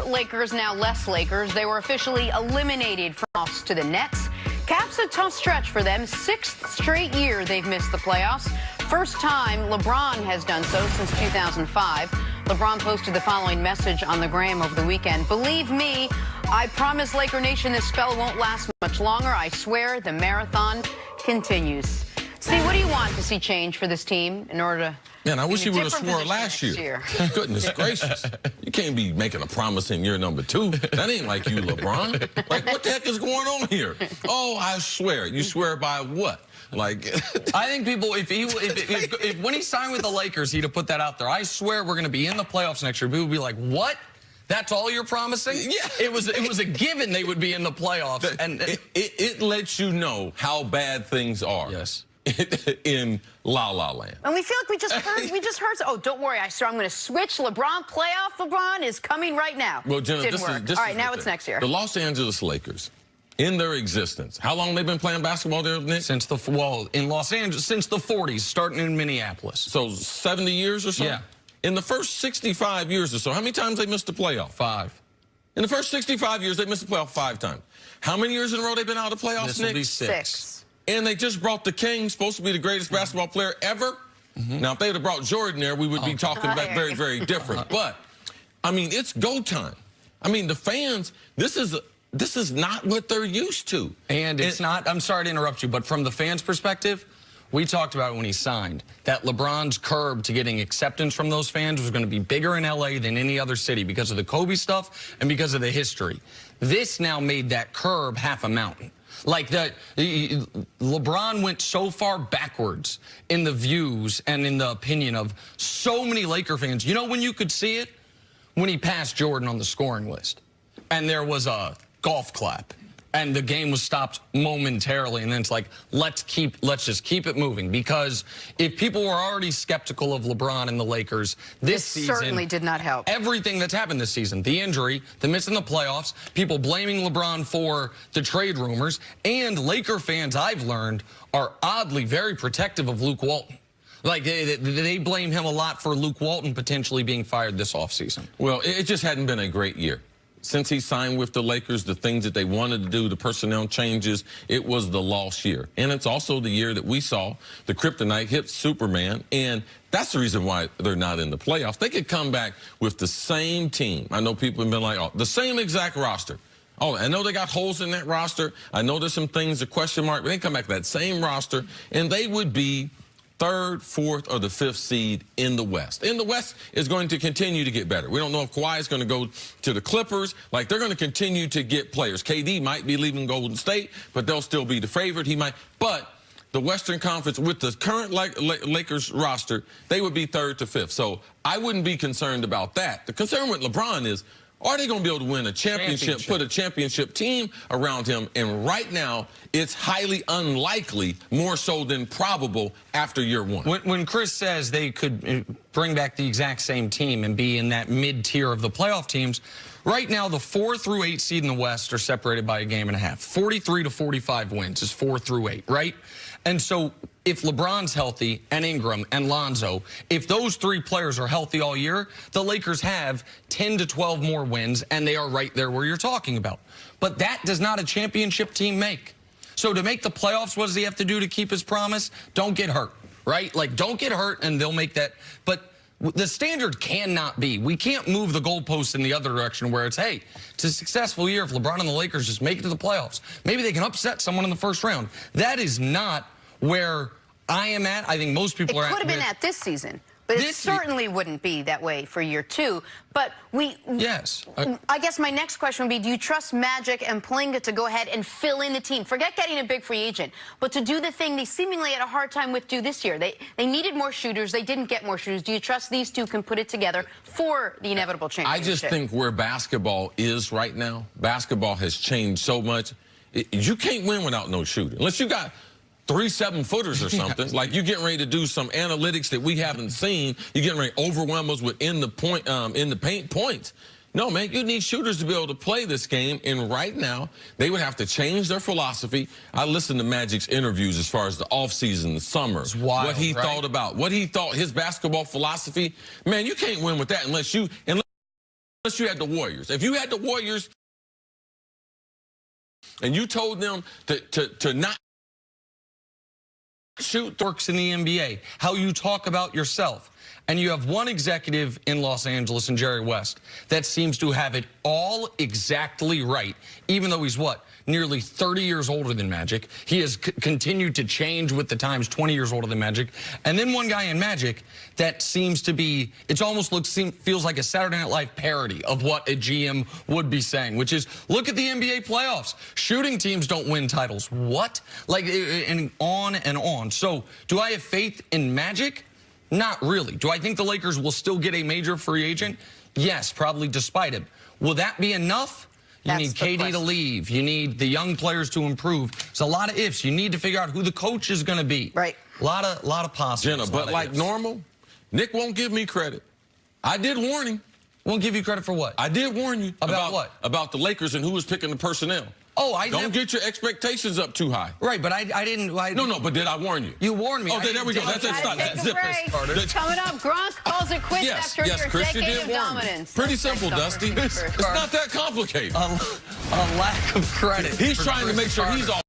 Lakers, now less Lakers. They were officially eliminated from playoffs to the Nets. Caps a tough stretch for them. 6th straight year they've missed the playoffs. First time LeBron has done so since 2005. LeBron posted the following message on the gram over the weekend. Believe me, I promise Laker Nation this spell won't last much longer. I swear the marathon continues. See, what do you want to see change for this team in order to... Man, I wish he would have swore last year. Goodness gracious. You can't be making a promise in year number 2. That ain't like you, LeBron. Like, what the heck is going on here? Oh, I swear. You swear by what? Like, I think people, if when he signed with the Lakers, he'd have put that out there. I swear we're going to be in the playoffs next year. People would be like, what? That's all you're promising? Yeah. It was a given they would be in the playoffs. And it lets you know how bad things are. Yes. In La La Land. And we feel like we just heard, oh, don't worry, I'm going to switch. Playoff LeBron is coming right now. Well, Jenna, Didn't work. All right, now it's next year. The Los Angeles Lakers, in their existence, how long they've been playing basketball there, Nick? Since in Los Angeles, since the 40s, starting in Minneapolis. So 70 years or so? Yeah. In the first 65 years or so, how many times they missed the playoff? 5. In the first 65 years, they missed the playoff 5 times. How many years in a row they've been out of the playoffs, This Nick? will be 6. And they just brought the king, supposed to be the greatest basketball player ever. Now, if they would have brought Jordan there, we would be talking about very, very different. But, I mean, it's go time. I mean, the fans, this is not what they're used to. And it's not, I'm sorry to interrupt you, but from the fans' perspective, we talked about it when he signed, that LeBron's curb to getting acceptance from those fans was going to be bigger in L.A. than any other city because of the Kobe stuff and because of the history. This now made that curb half a mountain. Like LeBron went so far backwards in the views and in the opinion of so many Laker fans. You know when you could see it? When he passed Jordan on the scoring list. And there was a golf clap. And the game was stopped momentarily. And then it's like, let's just keep it moving. Because if people were already skeptical of LeBron and the Lakers, this season certainly did not help. Everything that's happened this season, the injury, the missing the playoffs, people blaming LeBron for the trade rumors, and Laker fans, I've learned, are oddly very protective of Luke Walton. Like, they blame him a lot for Luke Walton potentially being fired this offseason. Well, it just hadn't been a great year. Since he signed with the Lakers, the things that they wanted to do, the personnel changes, it was the lost year. And it's also the year that we saw the kryptonite hit Superman, and that's the reason why they're not in the playoffs. They could come back with the same team. I know people have been like, oh, the same exact roster. Oh, I know they got holes in that roster. I know there's some things, a question mark, but they come back to that same roster, and they would be 3rd, 4th, or the 5th seed in the West. And the West is going to continue to get better. We don't know if Kawhi is going to go to the Clippers. Like, they're going to continue to get players. KD might be leaving Golden State, but they'll still be the favorite. He might. But the Western Conference, with the current Lakers roster, they would be 3rd to 5th. So I wouldn't be concerned about that. The concern with LeBron is, are they going to be able to win a championship, put a championship team around him? And right now, it's highly unlikely, more so than probable, after year 1. When Chris says they could bring back the exact same team and be in that mid-tier of the playoff teams, right now the 4 through 8 seed in the West are separated by a game and a half. 43 to 45 wins is 4 through 8, right? And so if LeBron's healthy and Ingram and Lonzo, if those 3 players are healthy all year, the Lakers have 10 to 12 more wins, and they are right there where you're talking about. But that does not a championship team make. So to make the playoffs, what does he have to do to keep his promise? Don't get hurt, right? Like, don't get hurt, and they'll make that. But the standard cannot be, we can't move the goalposts in the other direction where it's, hey, it's a successful year if LeBron and the Lakers just make it to the playoffs. Maybe they can upset someone in the first round. That is not where I am at. I think most people are at. It could have been at this season, but it certainly wouldn't be that way for year 2. But yes. I guess my next question would be, do you trust Magic and Pelinka to go ahead and fill in the team? Forget getting a big free agent, but to do the thing they seemingly had a hard time with this year. They needed more shooters. They didn't get more shooters. Do you trust these two can put it together for the inevitable championship? I just think where basketball is right now, basketball has changed so much. You can't win without no shooter. Unless you got 3 7-footers or something. Like, you're getting ready to do some analytics that we haven't seen. You're getting ready to overwhelm us with in the paint points. No, man, you need shooters to be able to play this game, and right now, they would have to change their philosophy. I listened to Magic's interviews as far as the offseason, the summer, wild, what he thought about, what he thought his basketball philosophy. Man, you can't win with that unless you... unless you had the Warriors. If you had the Warriors and you told them to not shoot. Works in the NBA, how you talk about yourself. And you have one executive in Los Angeles, and Jerry West, that seems to have it all exactly right, even though he's what? Nearly 30 years older than Magic. He has continued to change with the times, 20 years older than Magic. And then one guy in Magic that seems to be, it almost feels like a Saturday Night Live parody of what a GM would be saying, which is, look at the NBA playoffs. Shooting teams don't win titles. What? Like, and on and on. So, do I have faith in Magic? Not really. Do I think the Lakers will still get a major free agent? Yes, probably despite him. Will that be enough? You need KD to leave. You need the young players to improve. There's a lot of ifs. You need to figure out who the coach is going to be. Right. A lot of possibles. Jenna, but like normal, Nick won't give me credit. I did warn him. Won't give you credit for what? I did warn you. About what? About the Lakers and who was picking the personnel. Oh, don't get your expectations up too high. Right, but I didn't. No, but did I warn you? You warned me. Oh, there we go. That's it. Stop. Zip it. Coming up, Gronk calls it quits after your decade of dominance. Pretty simple, Dusty. It's not that complicated. A lack of credit. He's trying to make sure he's all